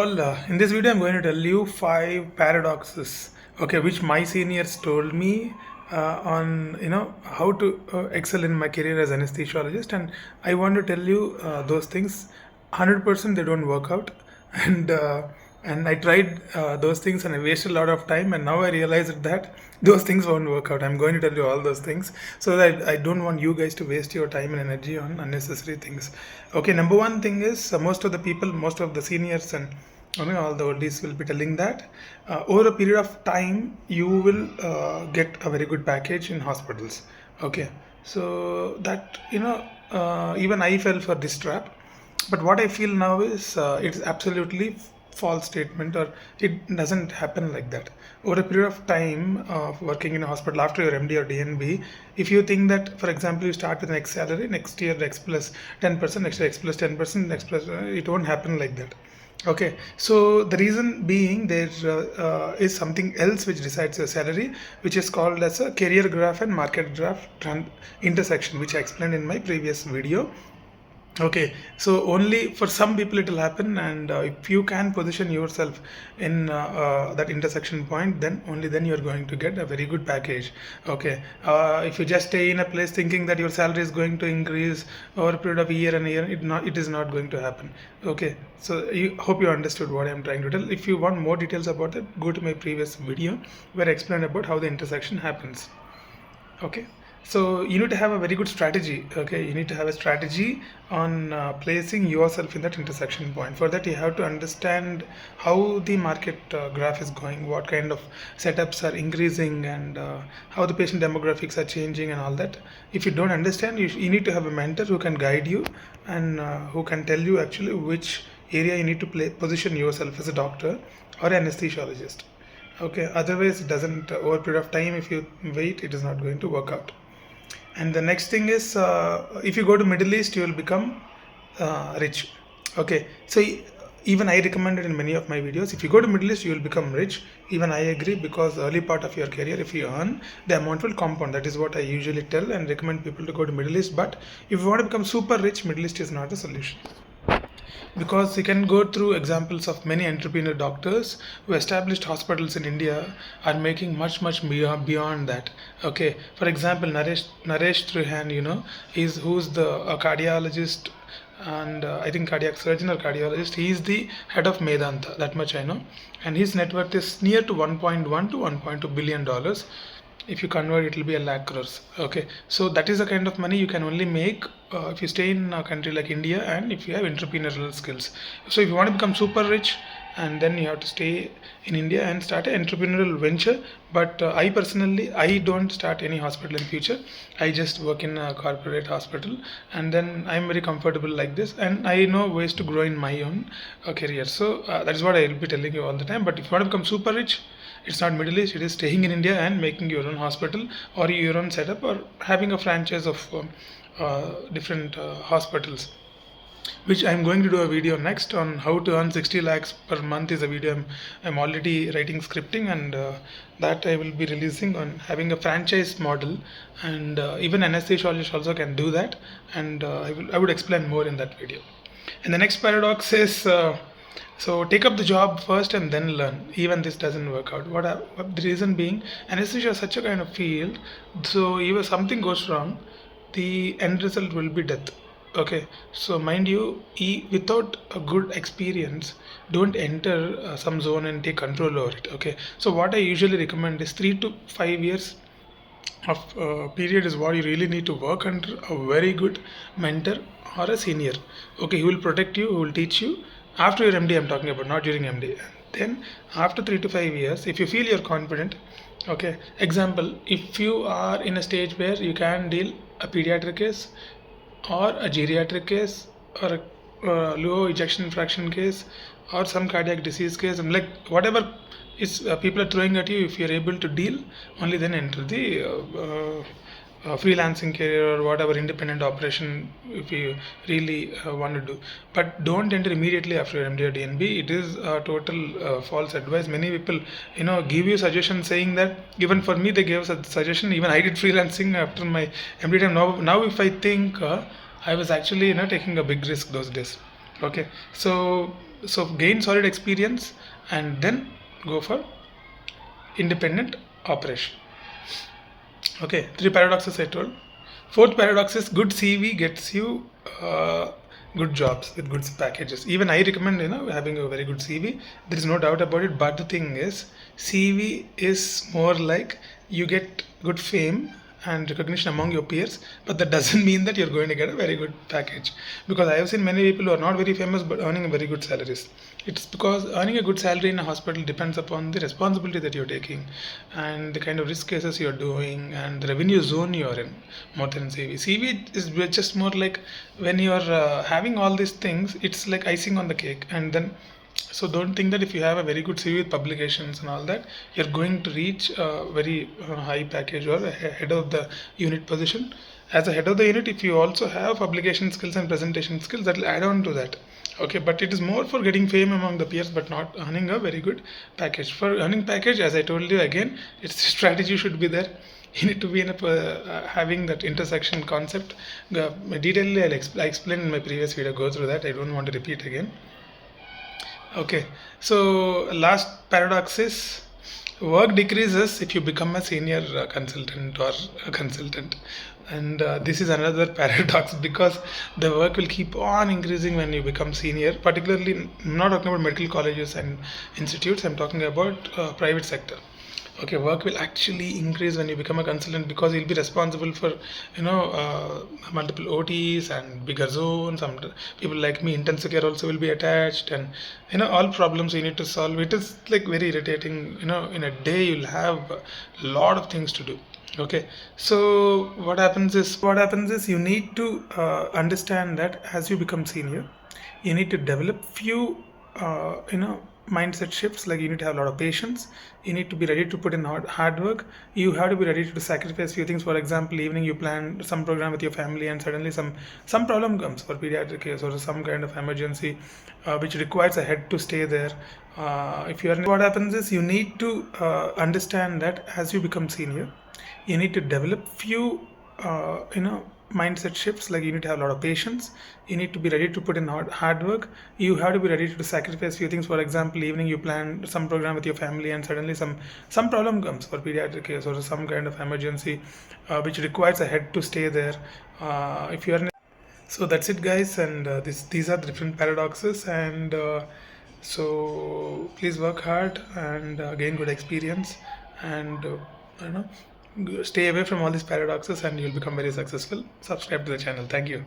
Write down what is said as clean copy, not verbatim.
all, in this video I'm going to tell you 5 paradoxes, okay, which my seniors told me on how to excel in my career as anesthesiologist, and I want to tell you those things. 100% they don't work out, and and I tried those things and I wasted a lot of time, and now I realized that those things won't work out. I'm going to tell you all those things so that I don't want you guys to waste your time and energy on unnecessary things. Okay, number one thing is most of the people, most of the seniors, and all the oldies will be telling that over a period of time you will get a very good package in hospitals. Okay, so that even I fell for this trap, but what I feel now is it's absolutely false statement, or it doesn't happen like that. Over a period of time of working in a hospital after your MD or DNB, if you think that, for example, you start with an X salary, next year X plus 10%, next year X plus 10%, X plus, it won't happen like that. Okay, so the reason being there is something else which decides your salary, which is called as a career graph and market graph intersection, which I explained in my previous video. Okay, so only for some people it will happen, and if you can position yourself in that intersection point, then only then you are going to get a very good package. Okay, if you just stay in a place thinking that your salary is going to increase over a period of a year and a year, it is not going to happen. Okay, so you hope you understood what I am trying to tell. If you want more details about that, go to my previous video where I explained about how the intersection happens. Okay, so you need to have a very good strategy. Okay, you need to have a strategy on placing yourself in that intersection point. For that you have to understand how the market graph is going, what kind of setups are increasing, and how the patient demographics are changing and all that. If you don't understand, you need to have a mentor who can guide you, and who can tell you actually which area you need to position yourself as a doctor or anesthesiologist. Okay, otherwise it doesn't, over a period of time, if you wait, it is not going to work out. And the next thing is, if you go to Middle East, you will become rich. Okay, so even I recommended in many of my videos, if you go to Middle East, you will become rich. Even I agree, because early part of your career, if you earn, the amount will compound. That is what I usually tell and recommend people to go to Middle East. But if you want to become super rich, Middle East is not a solution, because you can go through examples of many entrepreneur doctors who established hospitals in India are making much beyond that. Okay, for example, Naresh Trihan, is who's the cardiologist, and I think cardiac surgeon or cardiologist. He is the head of Medanta, that much I know, and his net worth is near to 1.1 to 1.2 billion dollars. If you convert, it will be a lakh crores. Okay, so that is the kind of money you can only make if you stay in a country like India, and if you have entrepreneurial skills. So if you want to become super rich, and then you have to stay in India and start an entrepreneurial venture. But I personally, I don't start any hospital in future. I just work in a corporate hospital, and then I'm very comfortable like this, and I know ways to grow in my own career. So that is what I will be telling you all the time. But if you want to become super rich, it's not Middle East, it is staying in India and making your own hospital or your own setup, or having a franchise of different hospitals, which I'm going to do a video next on how to earn 60 lakhs per month. Is a video I'm already writing scripting, and that I will be releasing on having a franchise model, and even anesthesiologist also can do that, and I would explain more in that video. And the next paradox is, so take up the job first and then learn. Even this doesn't work out. The reason being, anesthesia is such a kind of field. So if something goes wrong, the end result will be death. Okay, so mind you, without a good experience, don't enter some zone and take control over it. Okay, so what I usually recommend is 3 to 5 years of period is what you really need to work under a very good mentor or a senior. Okay, he will protect you, he will teach you after your MD. I'm talking about, not during MD. Then after 3 to 5 years, if you feel you're confident, okay, example, if you are in a stage where you can deal a pediatric case or a geriatric case or a low ejection fraction case or some cardiac disease case, and like whatever is people are throwing at you, if you're able to deal, only then enter the freelancing career or whatever independent operation if you really want to do. But don't enter immediately after your MD or DNB. It is a total false advice. Many people give you suggestions saying that, even for me they gave a suggestion. Even I did freelancing after my MD time. Now if I think I was actually taking a big risk those days. Okay, so So gain solid experience and then go for independent operation. Okay, three paradoxes I told. Fourth paradox is good CV gets you good jobs with good packages. Even I recommend having a very good CV. There is no doubt about it. But the thing is, CV is more like you get good fame and recognition among your peers, but that doesn't mean that you're going to get a very good package. Because I have seen many people who are not very famous but earning very good salaries. It's because earning a good salary in a hospital depends upon the responsibility that you're taking and the kind of risk cases you're doing and the revenue zone you're in more than CV. CV is just more like when you're having all these things, it's like icing on the cake. And then, so don't think that if you have a very good CV with publications and all that, you're going to reach a very high package or a head of the unit position. As a head of the unit, if you also have publication skills and presentation skills, that will add on to that. Okay, but it is more for getting fame among the peers, but not earning a very good package. For earning package, as I told you again, its strategy should be there. You need to be in having that intersection concept. Detailedly, I explained in my previous video. Go through that. I don't want to repeat again. Okay, so last paradox is work decreases if you become a senior consultant or a consultant. And this is another paradox because the work will keep on increasing when you become senior. Particularly, I'm not talking about medical colleges and institutes, I'm talking about private sector. Okay, work will actually increase when you become a consultant because you'll be responsible for multiple OTs and bigger zones. Some people like me, intensive care also will be attached, and all problems you need to solve. It is like very irritating. In a day you'll have a lot of things to do. Okay, so what happens is you need to understand that as you become senior, you need to develop few mindset shifts. Like you need to have a lot of patience, you need to be ready to put in hard work, you have to be ready to sacrifice few things. For example, evening you plan some program with your family and suddenly some problem comes for pediatric case or some kind of emergency which requires a head to stay there. If you are What happens is you need to understand that as you become senior, you need to develop few mindset shifts. Like you need to have a lot of patience, you need to be ready to put in hard work, you have to be ready to sacrifice few things. For example, evening you plan some program with your family and suddenly some problem comes for pediatric case or some kind of emergency which requires a head to stay there. If you are So that's it, guys, and these are the different paradoxes. And so please work hard and gain good experience, and you know stay away from all these paradoxes and you'll become very successful. Subscribe to the channel. Thank you.